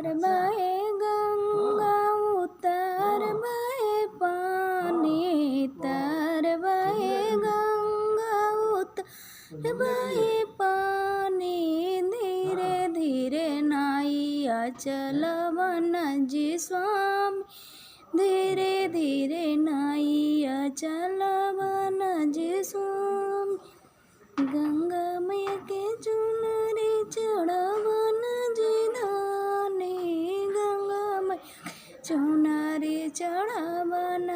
बहे गंगा उतर बहे पानी, तर बहे गंगा उतर बहे पानी, धीरे धीरे नाइया चलवन जी स्वामी, धीरे धीरे नाइया चलवन जी स्वामी। गंगा मैया के चुनरी चढ़वन जी धानी, गंगा मैया के चुनरी चढ़वन